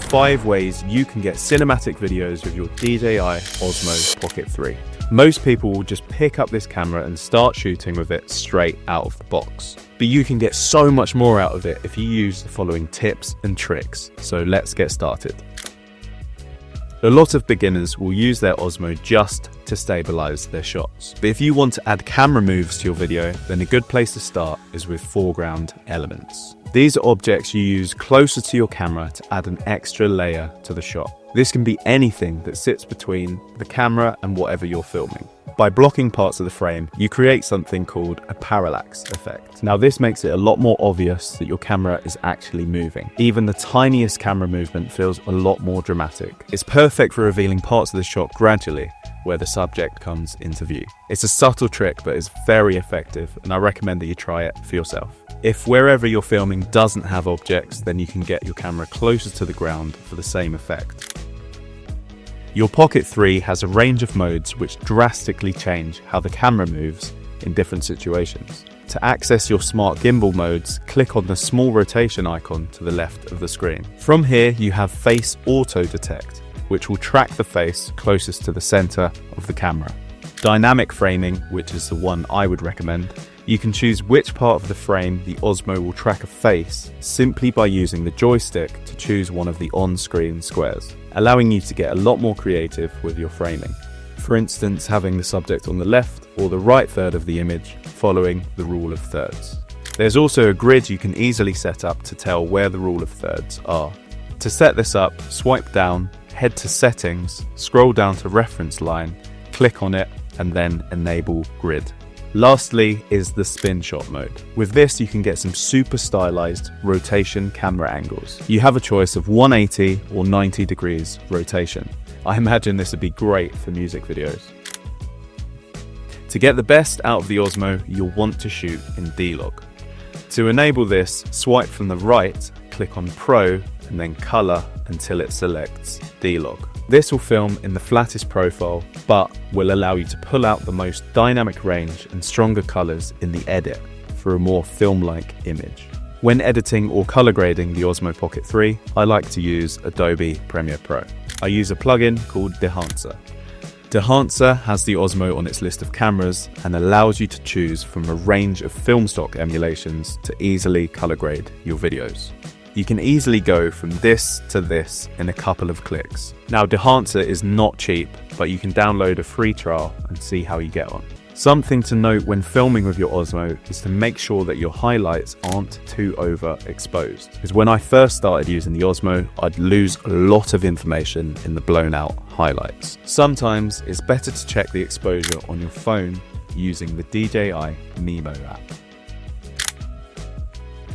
5 ways you can get cinematic videos with your DJI Osmo Pocket 3. Most people will just pick up this camera and start shooting with it straight out of the box. But you can get so much more out of it if you use the following tips and tricks. So let's get started. A lot of beginners will use their Osmo just to stabilize their shots. But if you want to add camera moves to your video, then a good place to start is with foreground elements. These are objects you use closer to your camera to add an extra layer to the shot. This can be anything that sits between the camera and whatever you're filming. By blocking parts of the frame, you create something called a parallax effect. Now this makes it a lot more obvious that your camera is actually moving. Even the tiniest camera movement feels a lot more dramatic. It's perfect for revealing parts of the shot gradually, where the subject comes into view. It's a subtle trick, but it's very effective, and I recommend that you try it for yourself. If wherever you're filming doesn't have objects, then you can get your camera closer to the ground for the same effect. Your Pocket 3 has a range of modes which drastically change how the camera moves in different situations. To access your smart gimbal modes, click on the small rotation icon to the left of the screen. From here, you have Face Auto Detect, which will track the face closest to the center of the camera. Dynamic framing, which is the one I would recommend, you can choose which part of the frame the Osmo will track a face simply by using the joystick to choose one of the on-screen squares, allowing you to get a lot more creative with your framing. For instance, having the subject on the left or the right third of the image, following the rule of thirds. There's also a grid you can easily set up to tell where the rule of thirds are. To set this up, swipe down, head to Settings, scroll down to Reference Line, click on it, and then enable Grid. Lastly is the spin shot mode. With this, you can get some super stylized rotation camera angles. You have a choice of 180 or 90 degrees rotation. I imagine this would be great for music videos. To get the best out of the Osmo, you'll want to shoot in D-Log. To enable this, swipe from the right, click on Pro, and then Color until it selects D-Log. This will film in the flattest profile, but will allow you to pull out the most dynamic range and stronger colors in the edit for a more film-like image. When editing or color grading the Osmo Pocket 3, I like to use Adobe Premiere Pro. I use a plugin called Dehancer. Dehancer has the Osmo on its list of cameras and allows you to choose from a range of film stock emulations to easily color grade your videos. You can easily go from this to this in a couple of clicks. Now, Dehancer is not cheap, but you can download a free trial and see how you get on. Something to note when filming with your Osmo is to make sure that your highlights aren't too overexposed. Because when I first started using the Osmo, I'd lose a lot of information in the blown out highlights. Sometimes it's better to check the exposure on your phone using the DJI Mimo app.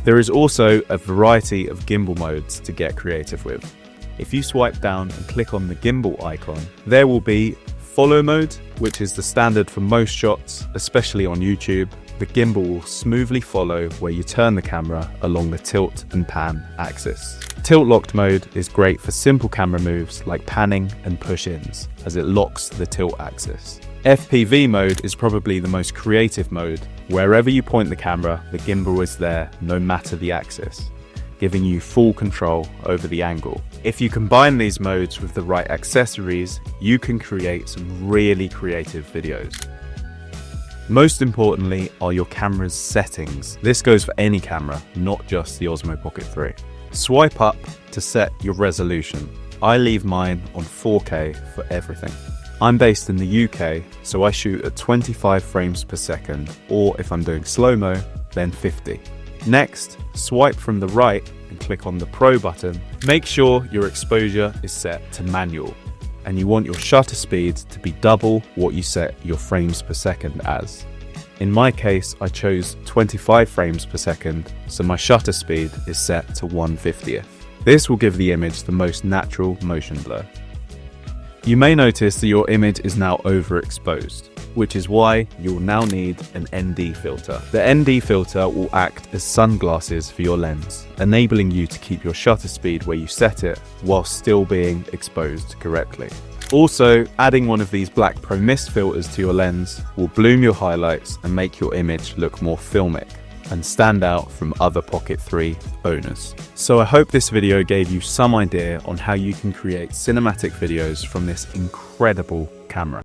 There is also a variety of gimbal modes to get creative with. If you swipe down and click on the gimbal icon, there will be follow mode, which is the standard for most shots, especially on YouTube. The gimbal will smoothly follow where you turn the camera along the tilt and pan axis. Tilt locked mode is great for simple camera moves like panning and push-ins, as it locks the tilt axis. FPV mode is probably the most creative mode. Wherever you point the camera, the gimbal is there no matter the axis, giving you full control over the angle. If you combine these modes with the right accessories, you can create some really creative videos. Most importantly are your camera's settings. This goes for any camera, not just the Osmo Pocket 3. Swipe up to set your resolution. I leave mine on 4K for everything. I'm based in the UK, so I shoot at 25 frames per second, or if I'm doing slow-mo, then 50. Next, swipe from the right and click on the Pro button. Make sure your exposure is set to manual, and you want your shutter speed to be double what you set your frames per second as. In my case, I chose 25 frames per second, so my shutter speed is set to 1/50th. This will give the image the most natural motion blur. You may notice that your image is now overexposed, which is why you'll now need an ND filter. The ND filter will act as sunglasses for your lens, enabling you to keep your shutter speed where you set it while still being exposed correctly. Also, adding one of these black Pro Mist filters to your lens will bloom your highlights and make your image look more filmic. and stand out from other Pocket 3 owners. So I hope this video gave you some idea on how you can create cinematic videos from this incredible camera.